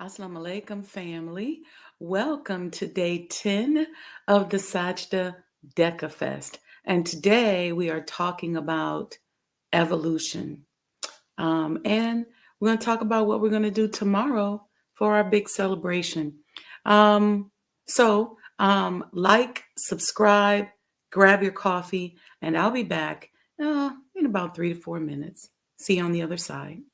Assalamu alaikum, family. Welcome to day 10 of the Sajda Decca Fest. And today we are talking about evolution. And we're going to talk about what we're going to do tomorrow for our big celebration. Like, subscribe, grab your coffee, and I'll be back in about 3 to 4 minutes. See you on the other side.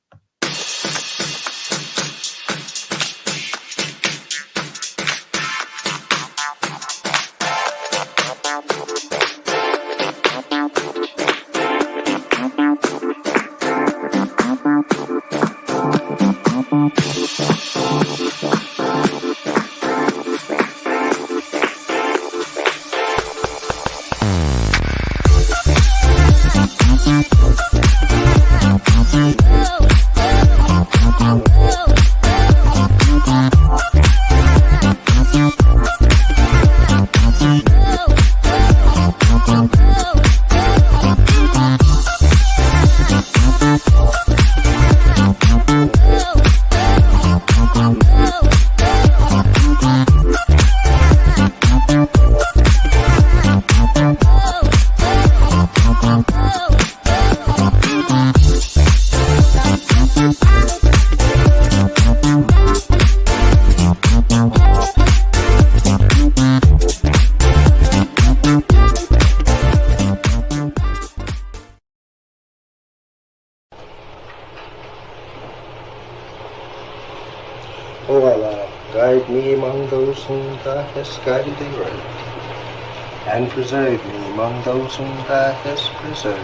O Allah, guide me among those whom Thou hast guided aright, and preserve me among those whom Thou hast preserved,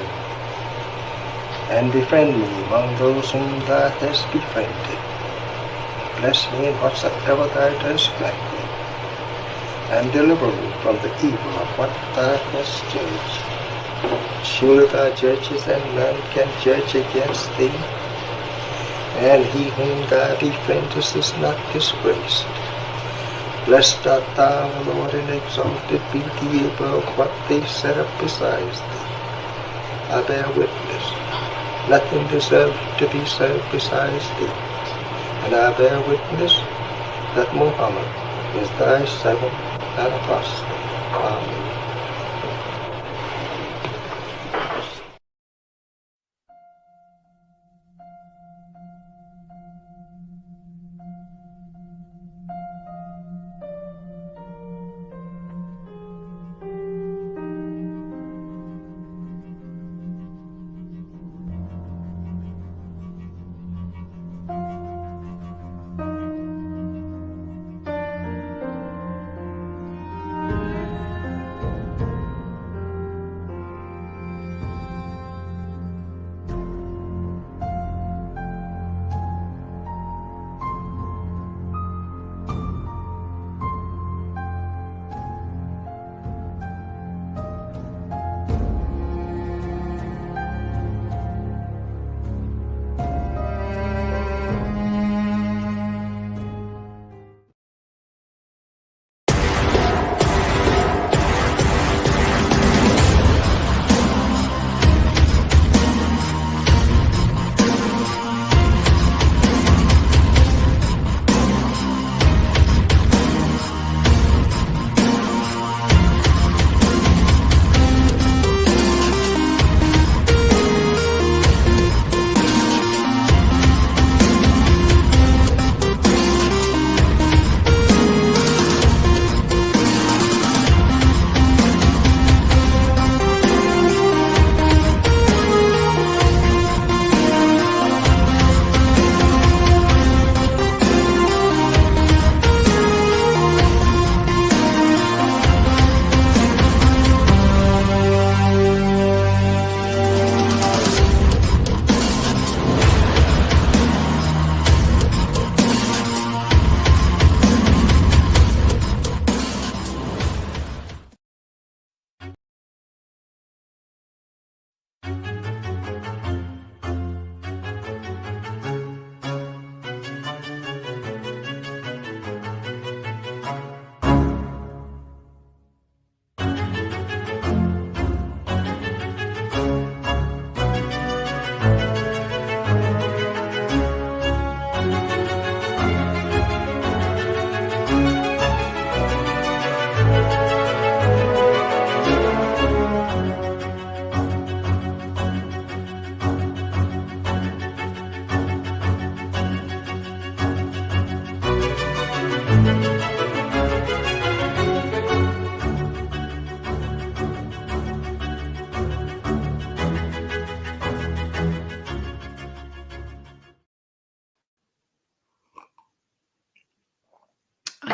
and befriend me among those whom Thou hast befriended. Bless me in whatsoever Thou dost grant me, and deliver me from the evil of what Thou hast judged. Surely Thou judgest, and none can judge against Thee, and he whom Thou befriendest is not disgraced. Blessed art Thou, O Lord, and exalted be Thee above what they set up besides Thee. I bear witness, nothing deserves to be served besides Thee, and I bear witness that Muhammad is Thy servant and apostle. Amen.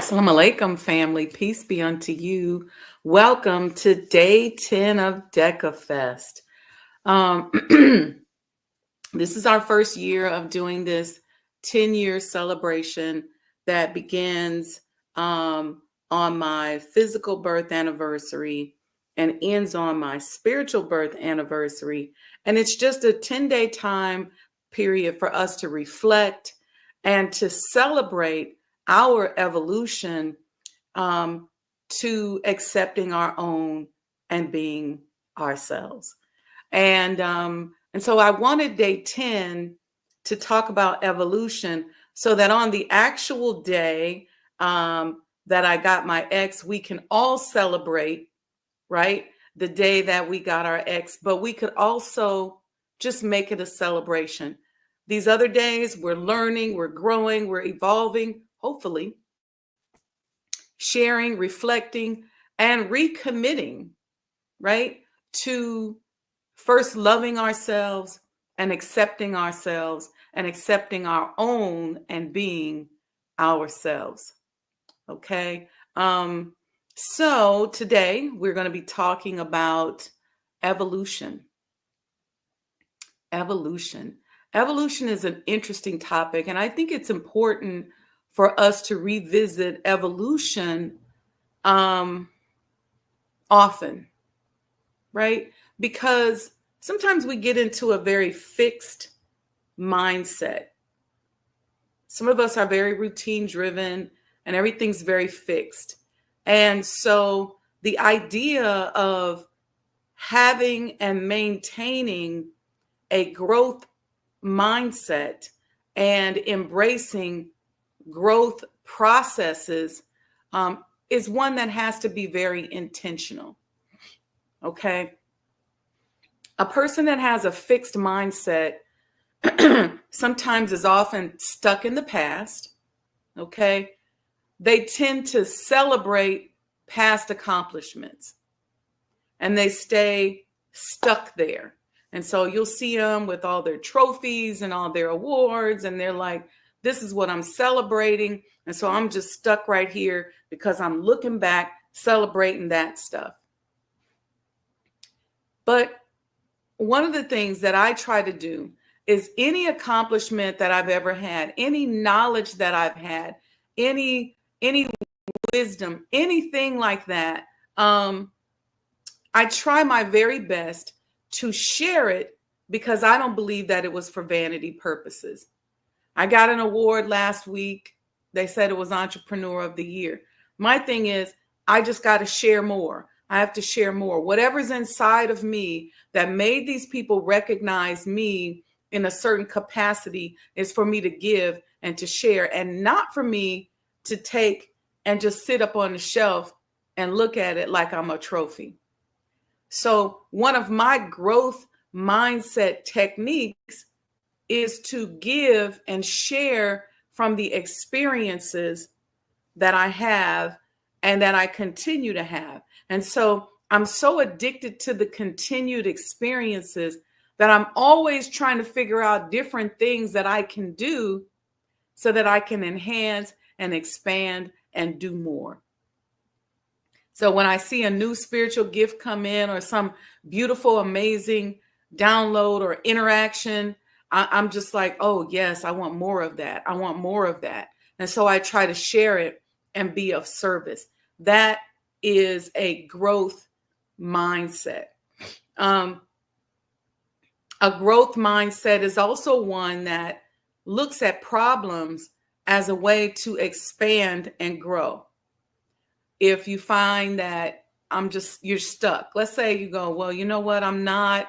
Assalamu alaikum, family. Peace be unto you. Welcome to day 10 of DecaFest. Um, this is our first year of doing this 10-year celebration that begins on my physical birth anniversary and ends on my spiritual birth anniversary. And it's just a 10-day time period for us to reflect and to celebrate our evolution um, to accepting our own and being ourselves. And so I wanted day 10 to talk about evolution so that on the actual day that I got my ex, we can all celebrate, right? The day that we got our ex, but we could also just make it a celebration. These other days, we're learning, we're growing, we're evolving, hopefully, sharing, reflecting, and recommitting, right? To first loving ourselves and accepting our own and being ourselves. Okay. So today we're going to be talking about evolution. Evolution. Evolution is an interesting topic, and I think it's important for us to revisit evolution often, right? Because sometimes we get into a very fixed mindset. Some of us are very routine driven and everything's very fixed. And so the idea of having and maintaining a growth mindset and embracing growth processes is one that has to be very intentional. Okay. A person that has a fixed mindset sometimes is often stuck in the past. Okay. They tend to celebrate past accomplishments and they stay stuck there. And so you'll see them with all their trophies and all their awards, and they're like, this is what I'm celebrating. And so I'm just stuck right here because I'm looking back, celebrating that stuff. But one of the things that I try to do is any accomplishment that I've ever had, any knowledge that I've had, any wisdom, anything like that, I try my very best to share it because I don't believe that it was for vanity purposes. I got an award last week. They said it was Entrepreneur of the Year. My thing is, I just got to share more. I have to share more. Whatever's inside of me that made these people recognize me in a certain capacity is for me to give and to share, and not for me to take and just sit up on the shelf and look at it like I'm a trophy. So one of my growth mindset techniques is to give and share from the experiences that I have and that I continue to have. And so I'm so addicted to the continued experiences that I'm always trying to figure out different things that I can do so that I can enhance and expand and do more. So when I see a new spiritual gift come in or some beautiful, amazing download or interaction, I'm just like, oh, yes, I want more of that. I want more of that. And so I try to share it and be of service. That is a growth mindset. A growth mindset is also one that looks at problems as a way to expand and grow. If you find that you're stuck, let's say you go, well, you know what? I'm not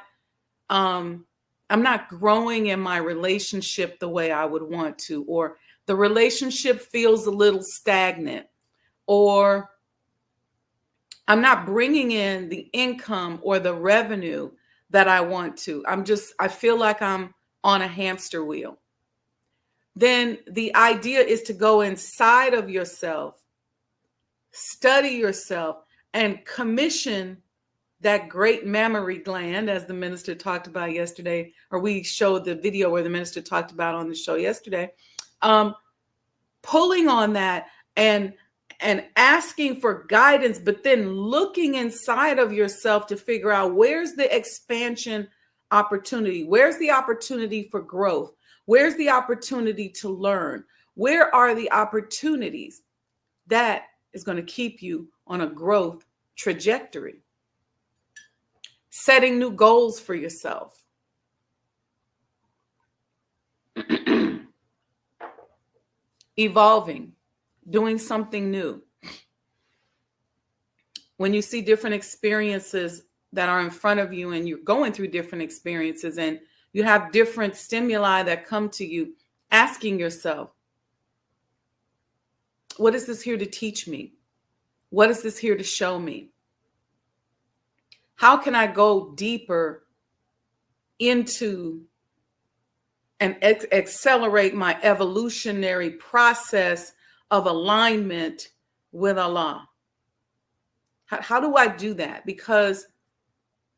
growing in my relationship the way I would want to, or the relationship feels a little stagnant, or I'm not bringing in the income or the revenue that I want to. I feel like I'm on a hamster wheel. Then the idea is to go inside of yourself, study yourself, and commission that great mammary gland, as the minister talked about yesterday, or we showed the video where the minister talked about on the show yesterday, pulling on that and and asking for guidance, but then looking inside of yourself to figure out where's the expansion opportunity, where's the opportunity for growth, where's the opportunity to learn, where are the opportunities that is going to keep you on a growth trajectory. Setting new goals for yourself. Evolving, doing something new. When you see different experiences that are in front of you and you're going through different experiences and you have different stimuli that come to you, asking yourself, what is this here to teach me? What is this here to show me? How can I go deeper into and accelerate my evolutionary process of alignment with Allah? How do I do that? Because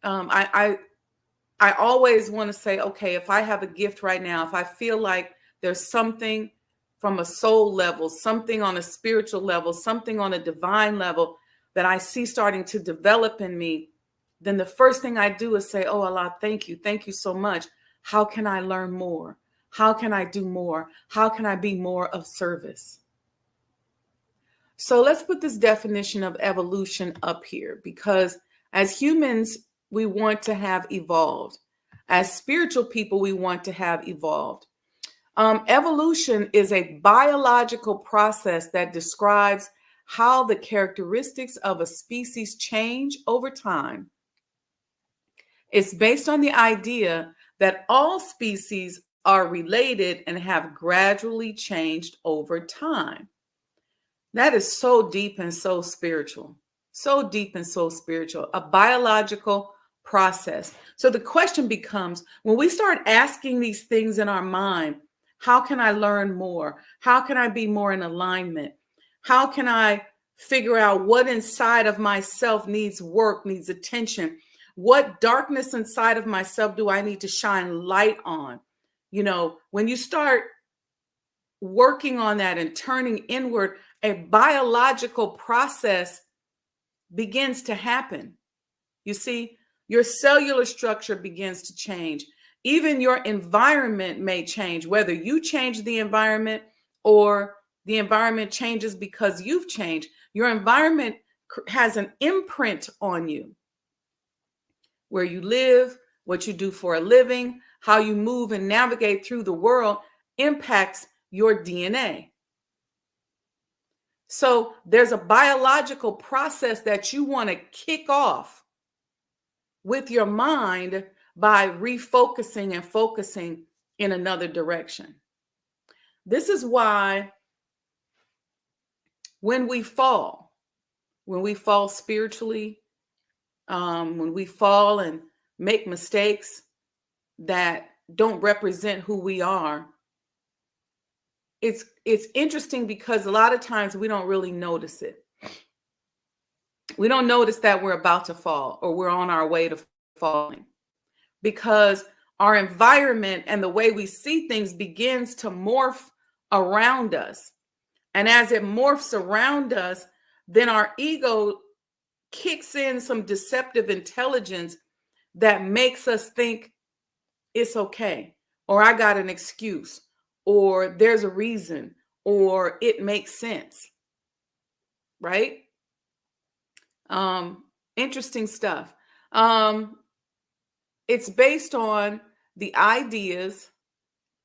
I always want to say, okay, if I have a gift right now, if I feel like there's something from a soul level, something on a spiritual level, something on a divine level that I see starting to develop in me, then the first thing I do is say, oh, Allah, thank you. Thank you so much. How can I learn more? How can I do more? How can I be more of service? So let's put this definition of evolution up here, because as humans, we want to have evolved. As spiritual people, we want to have evolved. Evolution is a biological process that describes how the characteristics of a species change over time. It's based on the idea that all species are related and have gradually changed over time. That is so deep and so spiritual. So deep and so spiritual. A biological process. So the question becomes, when we start asking these things in our mind, how can I learn more? How can I be more in alignment? How can I figure out what inside of myself needs work, needs attention? What darkness inside of myself do I need to shine light on? You know, when you start working on that and turning inward, a biological process begins to happen. You see, your cellular structure begins to change. Even your environment may change, whether you change the environment or the environment changes because you've changed. Your environment has an imprint on you. Where you live, what you do for a living, how you move and navigate through the world impacts your DNA. So there's a biological process that you want to kick off with your mind by refocusing and focusing in another direction. This is why when we fall spiritually, when we fall and make mistakes that don't represent who we are, it's interesting because a lot of times we don't really notice it. We don't notice that we're about to fall or we're on our way to falling, because our environment and the way we see things begins to morph around us. And as it morphs around us, then our ego kicks in some deceptive intelligence that makes us think it's okay, or I got an excuse, or there's a reason, or it makes sense, right? Interesting stuff. It's based on the ideas.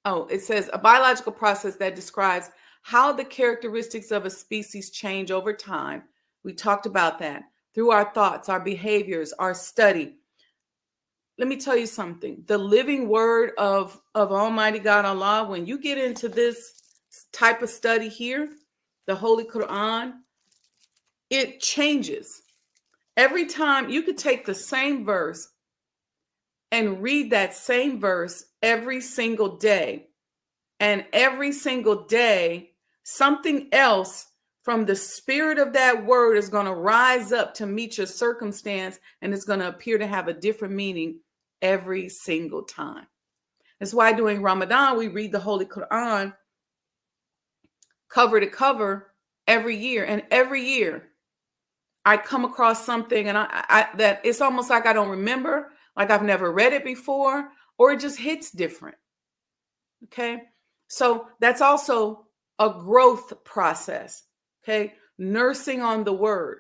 Oh, it says a biological process that describes how the characteristics of a species change over time. We talked about that through our thoughts, our behaviors, our study. Let me tell you something. The living word of Almighty God Allah, when you get into this type of study here, the Holy Quran, it changes. Every time you could take the same verse and read that same verse every single day. And every single day, something else from the spirit of that word is going to rise up to meet your circumstance, and it's going to appear to have a different meaning every single time. That's why during Ramadan, we read the Holy Quran cover to cover every year. And every year I come across something and I that it's almost like I don't remember, like I've never read it before, or it just hits different. Okay. So that's also a growth process. Okay. Nursing on the word,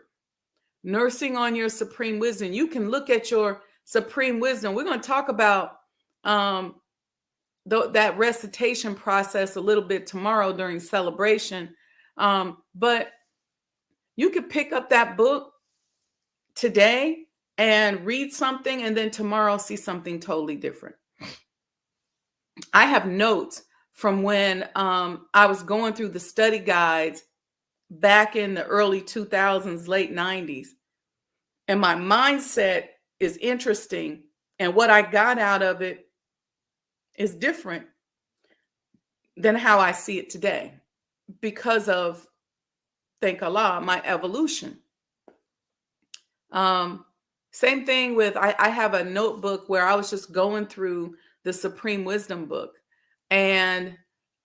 nursing on your supreme wisdom. You can look at your supreme wisdom. We're going to talk about um, that recitation process a little bit tomorrow during celebration. But you could pick up that book today and read something, and then tomorrow see something totally different. I have notes from when I was going through the study guides back in the early 2000s, late 90s. And my mindset is interesting. And what I got out of it is different than how I see it today because of, thank Allah, my evolution. Um, Same thing with, I have a notebook where I was just going through the Supreme Wisdom book. And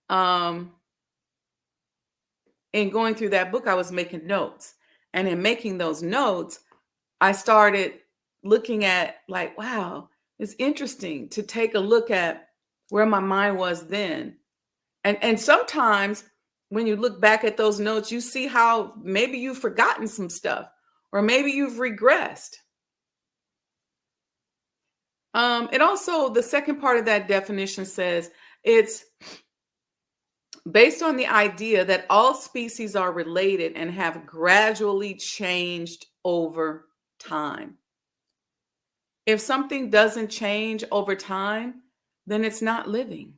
in going through that book, I was making notes. And in making those notes, I started looking at, like, wow, it's interesting to take a look at where my mind was then. And sometimes when you look back at those notes, you see how maybe you've forgotten some stuff, or maybe you've regressed. It also, the second part of that definition says it's based on the idea that all species are related and have gradually changed over time. If something doesn't change over time, then it's not living.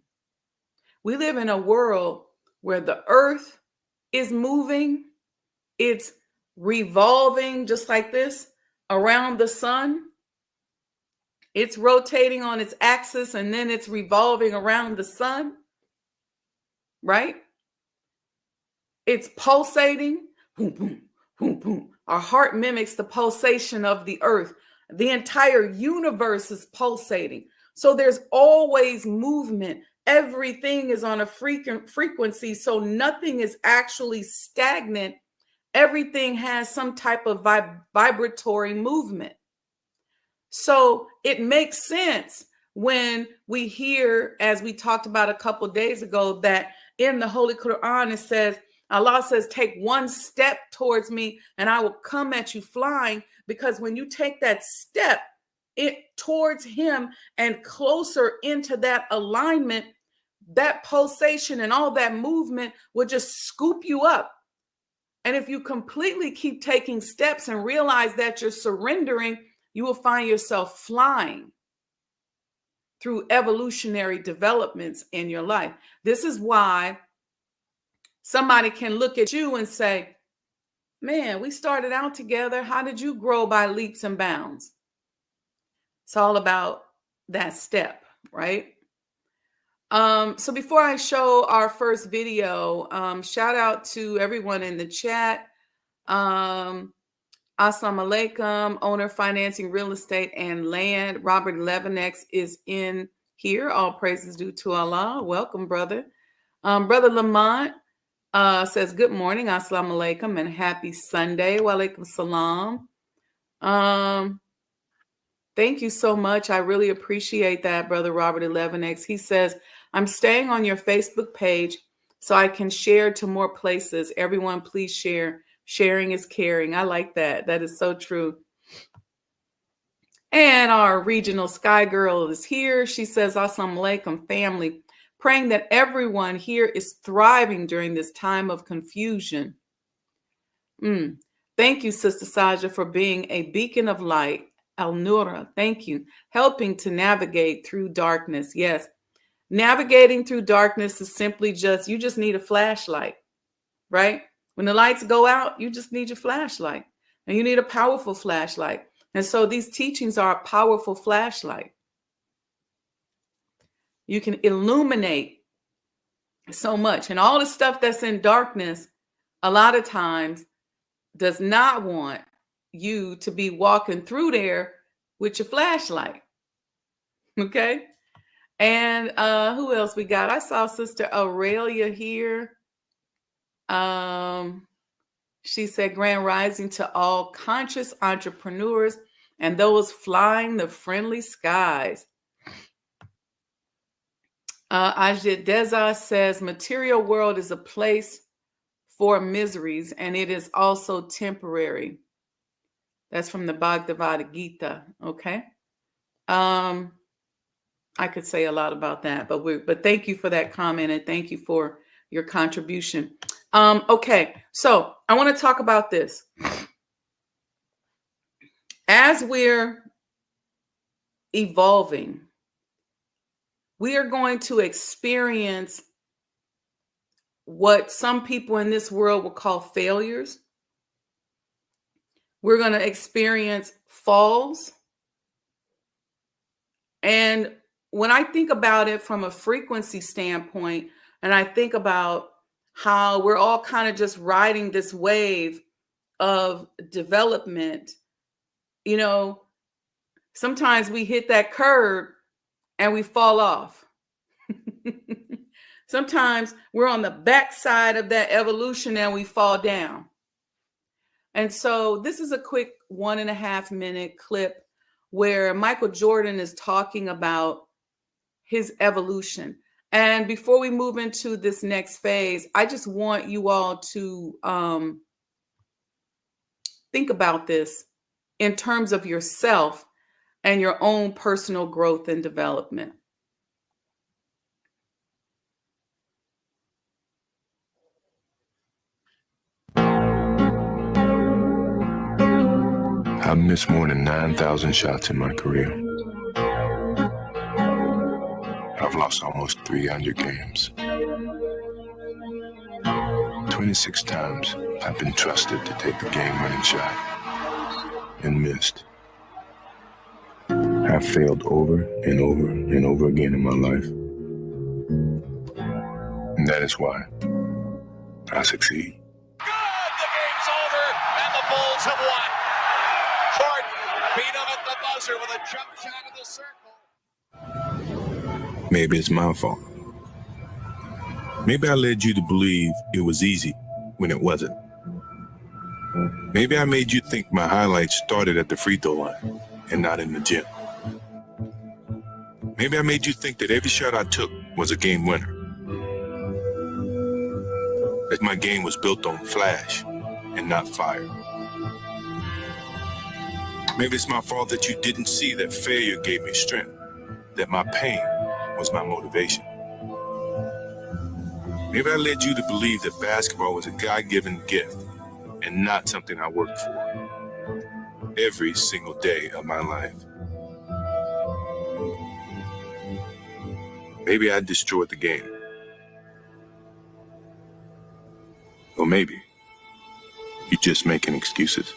We live in a world where the earth is moving, it's revolving just like this around the sun. It's rotating on its axis and then it's revolving around the sun, right? It's pulsating. Boom, boom, boom, boom. Our heart mimics the pulsation of the earth. The entire universe is pulsating. So there's always movement. Everything is on a frequency. So nothing is actually stagnant. Everything has some type of vibratory movement. So it makes sense when we hear, as we talked about a couple of days ago, that in the Holy Quran it says, Allah says, take one step towards me and I will come at you flying. Because when you take that step towards him and closer into that alignment, that pulsation and all that movement will just scoop you up. And if you completely keep taking steps and realize that you're surrendering, you will find yourself flying through evolutionary developments in your life. This is why somebody can look at you and say, man, we started out together. How did you grow by leaps and bounds? It's all about that step, right? So before I show our first video, shout out to everyone in the chat. Assalamu alaikum, owner, financing, real estate, and land. Robert 11X is in here. All praises due to Allah. Welcome, brother. Brother Lamont says, good morning, assalamu alaikum, and happy Sunday. Wa alaikum salam. Thank you so much. I really appreciate that, brother Robert 11X. He says, I'm staying on your Facebook page so I can share to more places. Everyone, please share. Sharing is caring. I like that. That is so true. And our regional sky girl is here. She says, assalamu alaikum, family. Praying that everyone here is thriving during this time of confusion. Thank you, Sister Saja, for being a beacon of light. Al-Nura, thank you. Helping to navigate through darkness. Yes. Navigating through darkness is simply just, you just need a flashlight, right? When the lights go out, you just need your flashlight. And you need a powerful flashlight. And so these teachings are a powerful flashlight. You can illuminate so much. And all the stuff that's in darkness, a lot of times, does not want you to be walking through there with your flashlight. Okay? And who else we got? I saw Sister Aurelia here. She said, Grand Rising to all conscious entrepreneurs and those flying the friendly skies. Ajit Deza says, material world is a place for miseries and it is also temporary. That's from the Bhagavad Gita. Okay. I could say a lot about that, but thank you for that comment and thank you for your contribution. Okay, so I want to talk about this. As we're evolving, we are going to experience what some people in this world will call failures. We're going to experience falls. And when I think about it from a frequency standpoint, and I think about how we're all kind of just riding this wave of development, you know, sometimes we hit that curb and we fall off. Sometimes we're on the backside of that evolution and we fall down. And so this is a quick 1.5 minute clip where Michael Jordan is talking about his evolution. And before we move into this next phase, I just want you all to think about this in terms of yourself and your own personal growth and development. I've missed more than 9,000 shots in my career. I've lost almost 300 games. 26 times I've been trusted to take the game-winning shot and missed. I've failed over and over and over again in my life. And that is why I succeed. Good! The game's over, and the Bulls have won. Jordan beat him at the buzzer with a jump shot in the circle. Maybe it's my fault. Maybe I led you to believe it was easy when it wasn't. Maybe I made you think my highlights started at the free throw line and not in the gym. Maybe I made you think that every shot I took was a game winner. That my game was built on flash and not fire. Maybe it's my fault that you didn't see that failure gave me strength, that my pain was my motivation. Maybe I led you to believe that basketball was a God-given gift and not something I worked for every single day of my life. Maybe I destroyed the game. Or maybe you're just making excuses.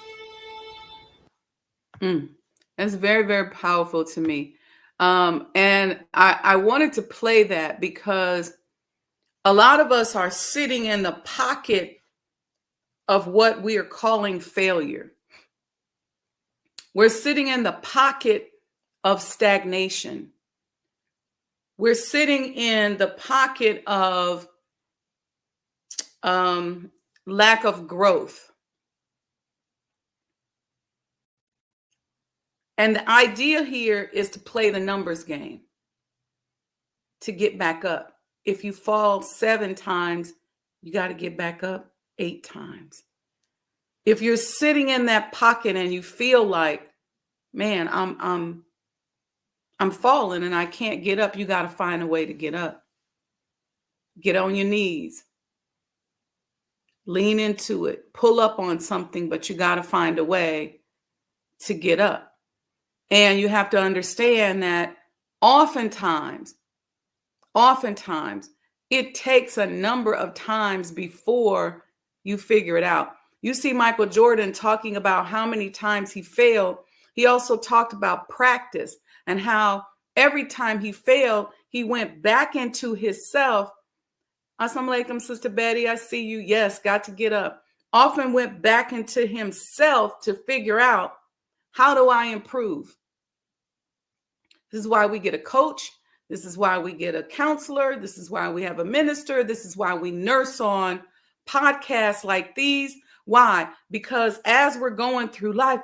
That's very, very powerful to me. And I wanted to play that because a lot of us are sitting in the pocket of what we are calling failure. We're sitting in the pocket of stagnation. We're sitting in the pocket of lack of growth. And the idea here is to play the numbers game, to get back up. If you fall 7 times, you got to get back up 8 times. If you're sitting in that pocket and you feel like, man, I'm falling and I can't get up, you got to find a way to get up. Get on your knees. Lean into it. Pull up on something, but you got to find a way to get up. And you have to understand that oftentimes, it takes a number of times before you figure it out. You see Michael Jordan talking about how many times he failed. He also talked about practice and how every time he failed, he went back into himself. Assalamu alaikum, Sister Betty, I see you. Yes, got to get up. Often went back into himself to figure out, how do I improve? This is why we get a coach. This is why we get a counselor. This is why we have a minister. This is why we nurse on podcasts like these, Why? Because as we're going through life,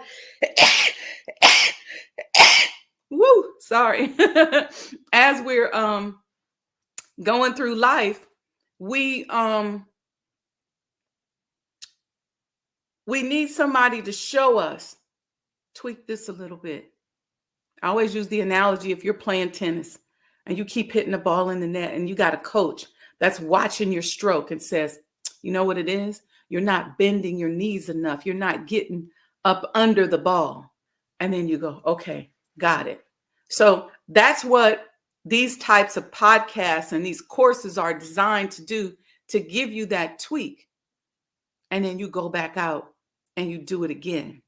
woo, sorry. As we're going through life, we need somebody to show us, tweak this a little bit. I always use the analogy, if you're playing tennis and you keep hitting the ball in the net and you got a coach that's watching your stroke and says, you know what it is? You're not bending your knees enough. You're not getting up under the ball. And then you go, okay, got it. So that's what these types of podcasts and these courses are designed to do, to give you that tweak. And then you go back out and you do it again.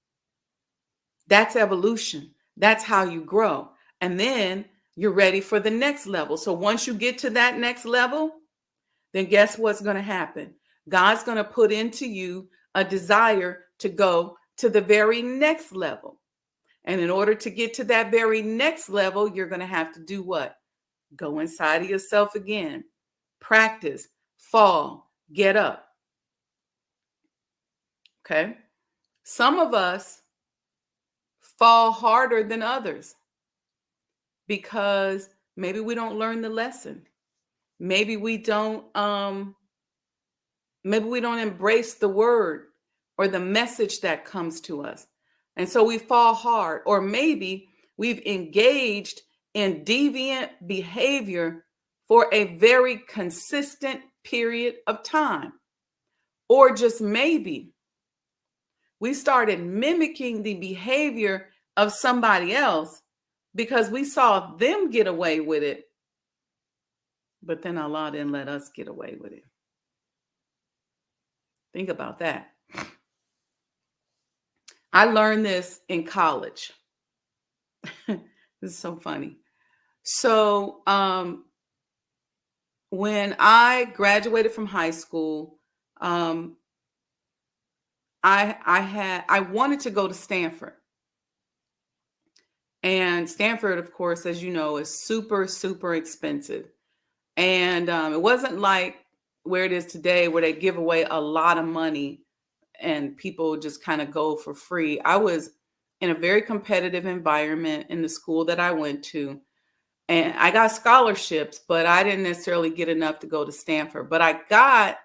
That's evolution. That's how you grow. And then you're ready for the next level. So once you get to that next level, then guess what's going to happen? God's going to put into you a desire to go to the very next level. And in order to get to that very next level, you're going to have to do what? Go inside of yourself again. Practice, fall, get up. Okay? Some of us fall harder than others because maybe we don't learn the lesson. Maybe we don't embrace the word or the message that comes to us. And so we fall hard. Or maybe we've engaged in deviant behavior for a very consistent period of time. Or just maybe we started mimicking the behavior of somebody else because we saw them get away with it, but then Allah didn't let us get away with it. Think about that. I learned this in college. This is so funny. So when I graduated from high school, I wanted to go to Stanford. And Stanford, of course, as you know, is super, super expensive. And it wasn't like where it is today, where they give away a lot of money and people just kind of go for free. I was in a very competitive environment in the school that I went to. And I got scholarships, but I didn't necessarily get enough to go to Stanford. But I got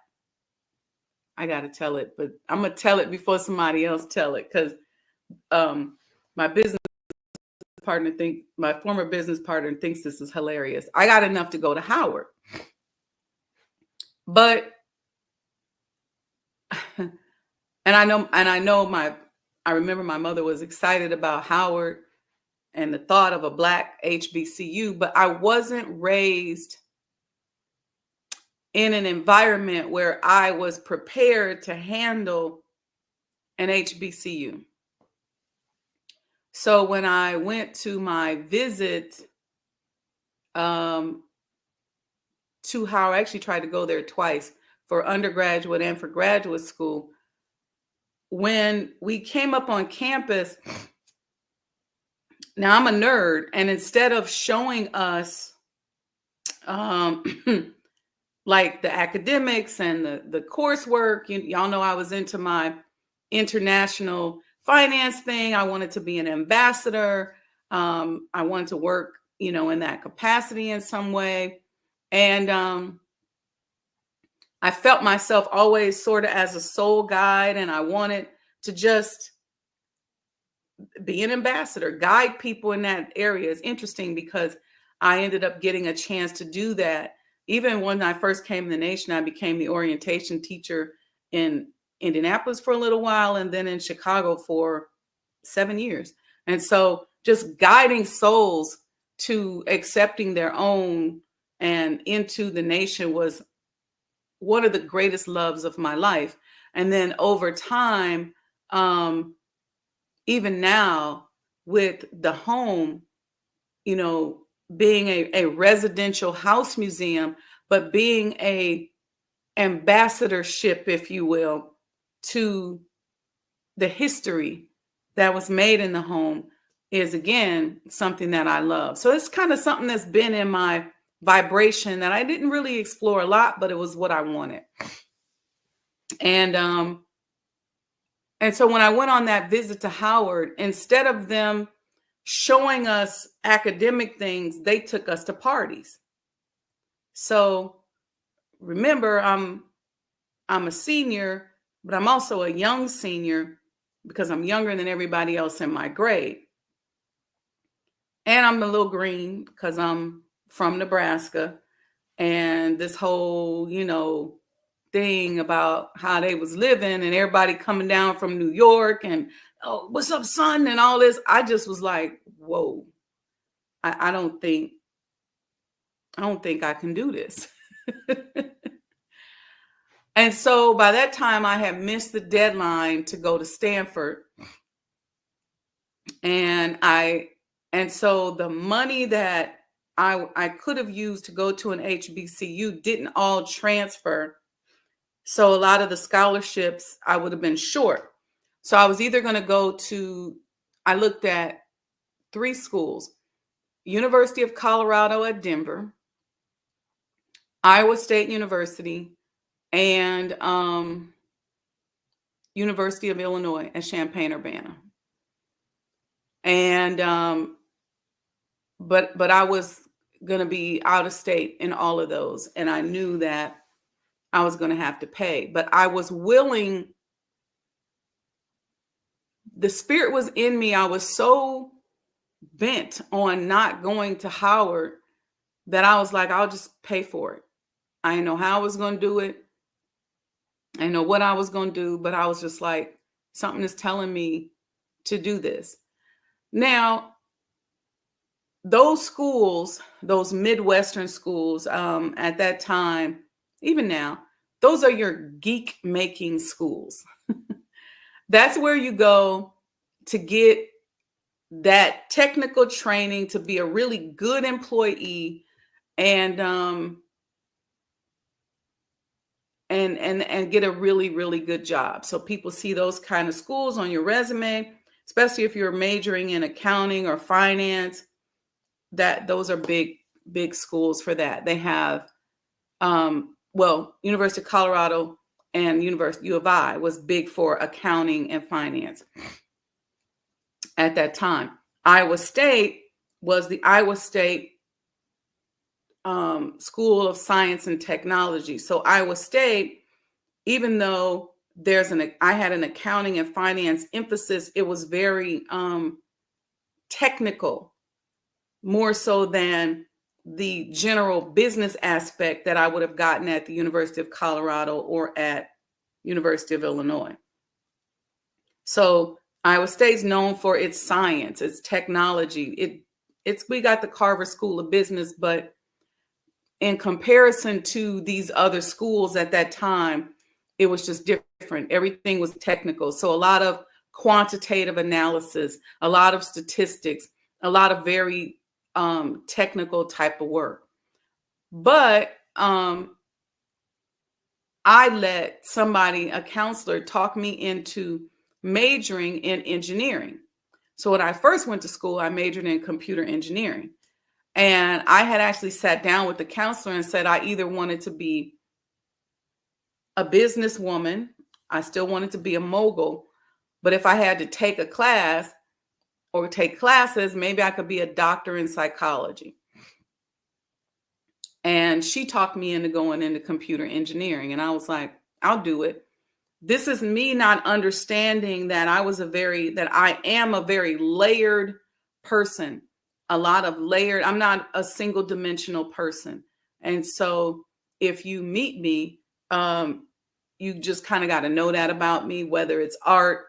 to tell it, but I'm going to tell it before somebody else tell it, because my former business partner thinks this is hilarious. I got enough to go to Howard. But I remember my mother was excited about Howard and the thought of a Black HBCU, but I wasn't raised in an environment where I was prepared to handle an HBCU. So when I went to my visit to Howard, I actually tried to go there twice, for undergraduate and for graduate school. When we came up on campus, now I'm a nerd, and instead of showing us like the academics and the coursework, y'all know I was into my international finance thing. I wanted to be an ambassador. I wanted to work, in that capacity in some way. And I felt myself always sort of as a soul guide, and I wanted to just be an ambassador, guide people in that area. It's interesting because I ended up getting a chance to do that. Even when I first came to the nation, I became the orientation teacher in Indianapolis for a little while, and then in Chicago for 7 years. And so just guiding souls to accepting their own and into the nation was one of the greatest loves of my life. And then over time, even now with the home, being a residential house museum, but being a ambassadorship, if you will, to the history that was made in the home is, again, something that I love. So it's kind of something that's been in my vibration that I didn't really explore a lot, but it was what I wanted. And And so when I went on that visit to Howard, instead of them showing us academic things, they took us to parties. So remember, I'm a senior, but I'm also a young senior because I'm younger than everybody else in my grade. And I'm a little green because I'm from Nebraska. And this whole, thing about how they was living and everybody coming down from New York and, oh, what's up, son? And all this. I just was like, whoa, I don't think I can do this. And so by that time I had missed the deadline to go to Stanford. And so the money that I could have used to go to an HBCU didn't all transfer. So a lot of the scholarships I would have been short. So I was either going to I looked at 3 schools: University of Colorado at Denver, Iowa State University, and University of Illinois at Champaign-Urbana. And but I was going to be out of state in all of those, and I knew that I was going to have to pay, but I was willing. The spirit was in me. I was so bent on not going to Howard that I was like, I'll just pay for it. I didn't know how I was going to do it. I didn't know what I was going to do, but I was just like, something is telling me to do this. Now, those schools, those Midwestern schools, at that time, even now, those are your geek making schools. That's where you go to get that technical training to be a really good employee and get a really, really good job. So people see those kind of schools on your resume, especially if you're majoring in accounting or finance. That those are big schools for that. They have University of Colorado and University U of I was big for accounting and finance at that time. Iowa State was the Iowa State School of Science and Technology. So Iowa State, even though I had an accounting and finance emphasis, it was very technical, more so than the general business aspect that I would have gotten at the University of Colorado or at University of Illinois. So Iowa State's known for its science, its technology. We got the Carver School of Business, but in comparison to these other schools at that time, it was just different. Everything was technical. So a lot of quantitative analysis, a lot of statistics, a lot of very technical type of work. But I let a counselor, talk me into majoring in engineering. So when I first went to school, I majored in computer engineering. And I had actually sat down with the counselor and said I either wanted to be a businesswoman, I still wanted to be a mogul, but if I had to take a class or take classes, maybe I could be a doctor in psychology. And she talked me into going into computer engineering. And I was like, I'll do it. This is me not understanding that I am a very layered person, a lot of layered. I'm not a single dimensional person. And so if you meet me, you just kind of got to know that about me, whether it's art,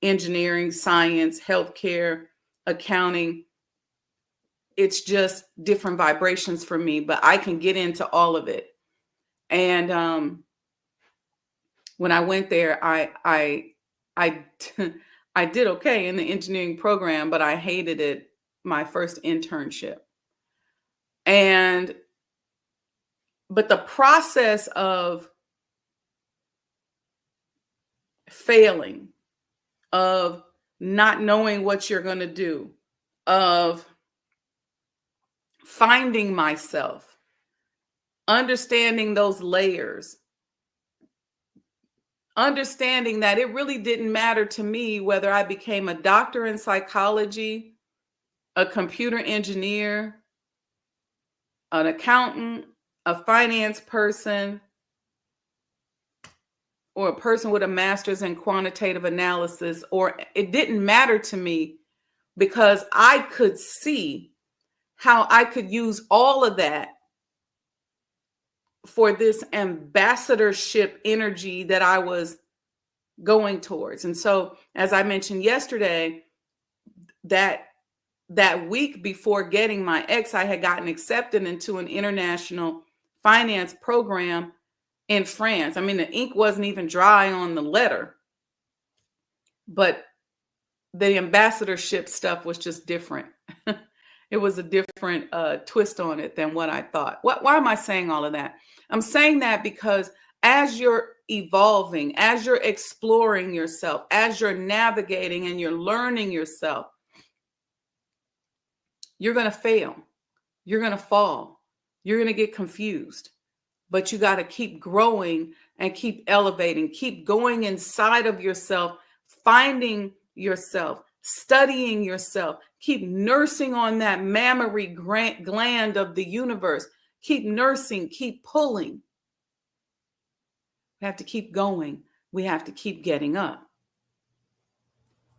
engineering, science, healthcare, accounting. It's just different vibrations for me, but I can get into all of it. And when I went there, I did okay in the engineering program, but I hated it my first internship. But the process of failing, of not knowing what you're going to do, of finding myself, understanding those layers, understanding that it really didn't matter to me whether I became a doctor in psychology, a computer engineer, an accountant, a finance person, or a person with a master's in quantitative analysis, or it didn't matter to me because I could see how I could use all of that for this ambassadorship energy that I was going towards. And so, as I mentioned yesterday, that week before getting my ex, I had gotten accepted into an international finance program in France. I mean, the ink wasn't even dry on the letter, but the ambassadorship stuff was just different. It was a different twist on it than what I thought. Why am I saying all of that? I'm saying that because as you're evolving, as you're exploring yourself, as you're navigating and you're learning yourself, you're going to fail. You're going to fall. You're going to get confused. But you got to keep growing and keep elevating, keep going inside of yourself, finding yourself, studying yourself, keep nursing on that mammary gland of the universe, keep nursing, keep pulling. We have to keep going. We have to keep getting up.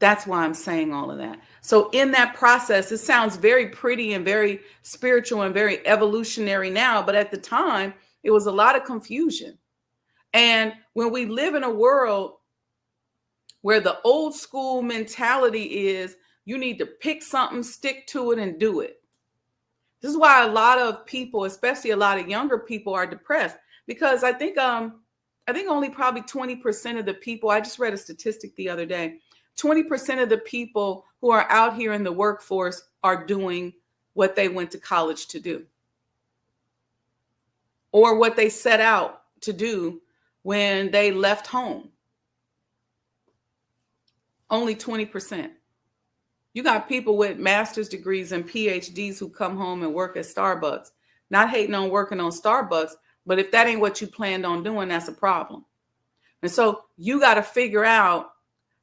That's why I'm saying all of that. So in that process, it sounds very pretty and very spiritual and very evolutionary now, but at the time, it was a lot of confusion. And when we live in a world where the old school mentality is you need to pick something, stick to it, and do it. This is why a lot of people, especially a lot of younger people, are depressed, because I think only probably 20% of the people, I just read a statistic the other day, 20% of the people who are out here in the workforce are doing what they went to college to do, or what they set out to do when they left home. Only 20%. You got people with master's degrees and PhDs who come home and work at Starbucks. Not hating on working on Starbucks, but if that ain't what you planned on doing, that's a problem. And so you got to figure out,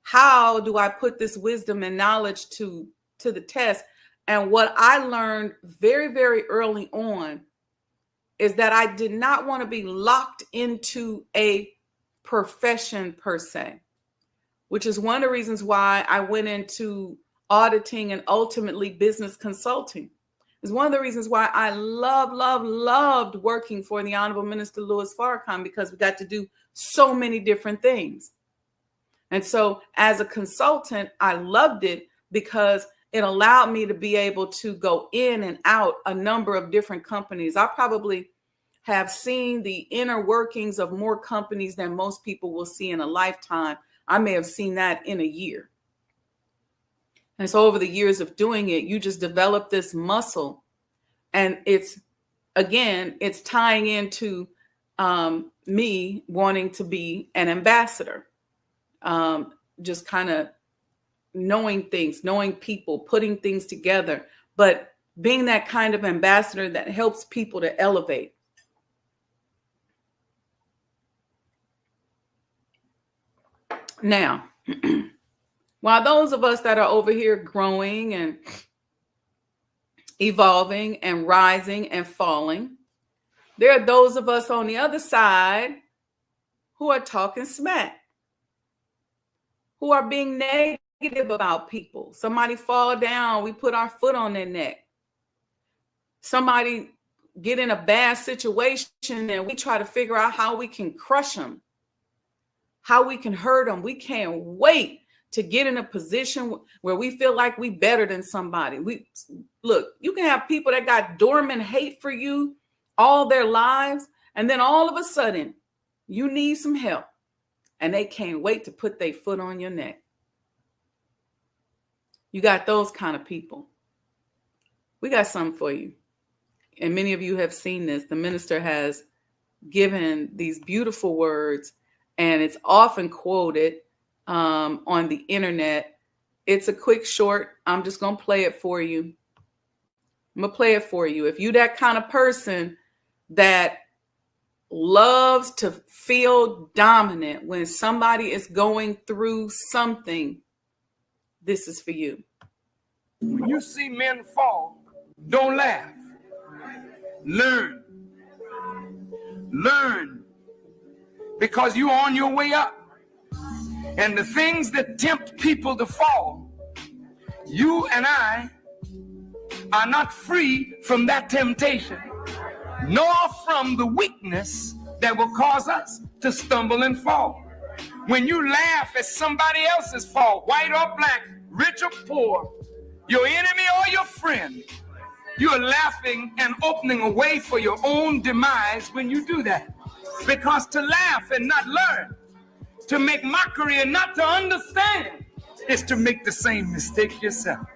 how do I put this wisdom and knowledge to the test? And what I learned very, very early on is that I did not want to be locked into a profession per se, which is one of the reasons why I went into auditing and ultimately business consulting. It's one of the reasons why I loved working for the Honorable Minister Louis Farrakhan, because we got to do so many different things. And so as a consultant, I loved it because it allowed me to be able to go in and out a number of different companies. I probably have seen the inner workings of more companies than most people will see in a lifetime. I may have seen that in a year. And so over the years of doing it, you just develop this muscle. And it's tying into me wanting to be an ambassador. Just kind of knowing things, knowing people, putting things together, but being that kind of ambassador that helps people to elevate. Now, while those of us that are over here growing and evolving and rising and falling, there are those of us on the other side who are talking smack, who are being negative about people. Somebody fall down, we put our foot on their neck. Somebody get in a bad situation and we try to figure out how we can crush them, how we can hurt them. We can't wait to get in a position where we feel like we better than somebody. Look, you can have people that got dormant hate for you all their lives, and then all of a sudden you need some help and they can't wait to put their foot on your neck. You got those kind of people. We got something for you. And many of you have seen this. The minister has given these beautiful words, and it's often quoted on the internet. It's a quick short. I'm just going to play it for you. I'm going to play it for you. If you that kind of person that loves to feel dominant. When somebody is going through something, this is for you. When you see men fall, don't laugh. Learn. Learn. Because you're on your way up. And the things that tempt people to fall, you and I are not free from that temptation, nor from the weakness that will cause us to stumble and fall. When you laugh at somebody else's fall, white or black, rich or poor, your enemy or your friend, you're laughing and opening a way for your own demise when you do that. Because to laugh and not learn, to make mockery and not to understand, is to make the same mistake yourself.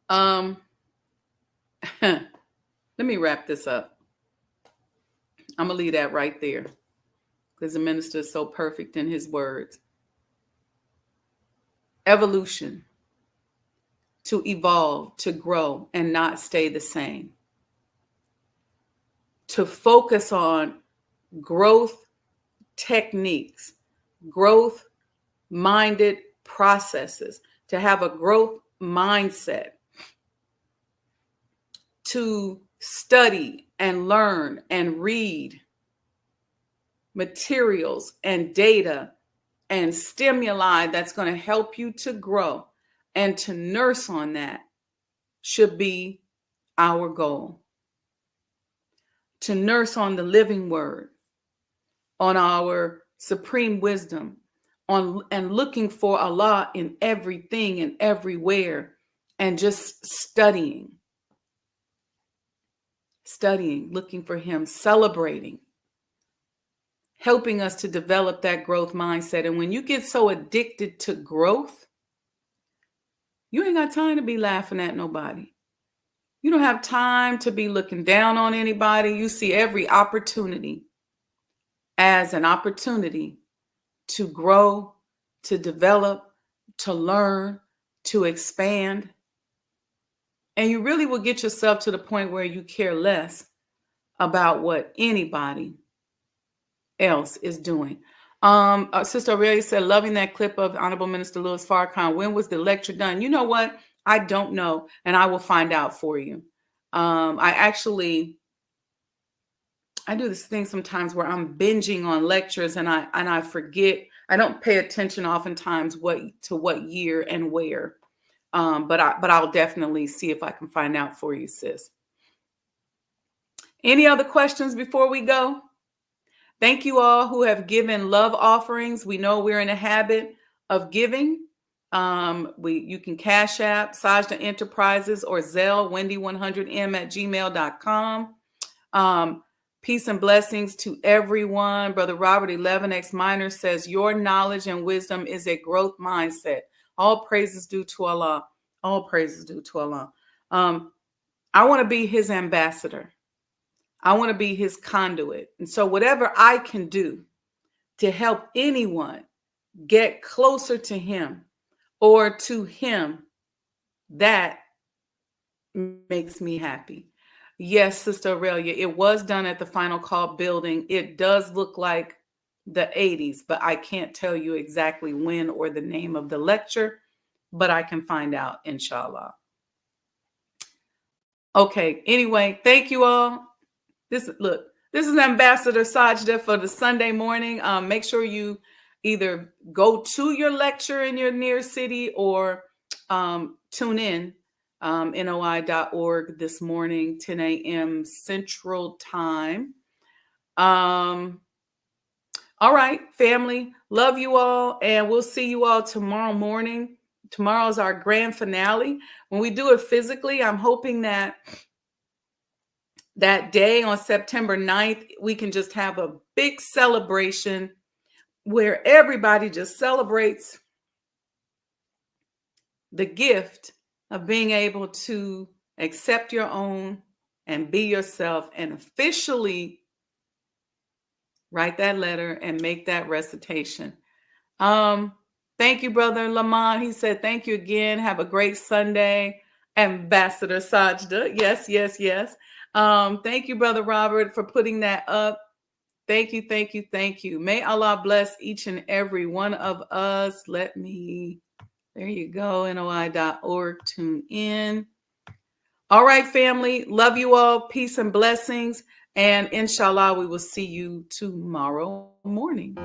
Let me wrap this up. I'm going to leave that right there because the minister is so perfect in his words. Evolution. To evolve, to grow, and not stay the same. To focus on growth techniques, growth-minded processes, to have a growth mindset, to study and learn and read materials and data and stimuli that's going to help you to grow and to nurse on that should be our goal. To nurse on the living word, on our supreme wisdom, and looking for Allah in everything and everywhere, and just studying, looking for him, celebrating, helping us to develop that growth mindset. And when you get so addicted to growth, you ain't got time to be laughing at nobody. You don't have time to be looking down on anybody. You see every opportunity as an opportunity to grow, to develop, to learn, to expand. And you really will get yourself to the point where you care less about what anybody else is doing. Sister Aurelia said, loving that clip of Honorable Minister Louis Farrakhan. When was the lecture done? You know what? I don't know, and I will find out for you. I do this thing sometimes where I'm binging on lectures and I forget. I don't pay attention oftentimes what year and where. But I'll definitely see if I can find out for you, sis. Any other questions before we go? Thank you all who have given love offerings. We know we're in a habit of giving. You can Cash App, Sajda Enterprises, or Zelle, wendy100m@gmail.com. Peace and blessings to everyone. Brother Robert 11X Minor says, your knowledge and wisdom is a growth mindset. All praises due to Allah. All praises due to Allah. I want to be his ambassador. I want to be his conduit. And so whatever I can do to help anyone get closer to him or to him, that makes me happy. Yes, Sister Aurelia, it was done at the Final Call building. It does look like the 80s, but I can't tell you exactly when or the name of the lecture, but I can find out, inshallah. Okay, anyway, thank you all. This is Ambassador Sajda for the Sunday morning. Make sure you either go to your lecture in your near city or tune in, NOI.org this morning, 10 a.m. Central Time. All right, family, love you all, and we'll see you all tomorrow morning. Tomorrow's our grand finale. When we do it physically, I'm hoping that day on September 9th, we can just have a big celebration where everybody just celebrates the gift of being able to accept your own and be yourself and officially write that letter and make that recitation. Thank you, Brother Lamont. He said, thank you again. Have a great Sunday. Ambassador Sajda. Yes, yes, yes. Thank you, Brother Robert, for putting that up. Thank you, thank you, thank you. May Allah bless each and every one of us. There you go, NOI.org, tune in. All right, family, love you all. Peace and blessings. And inshallah, we will see you tomorrow morning.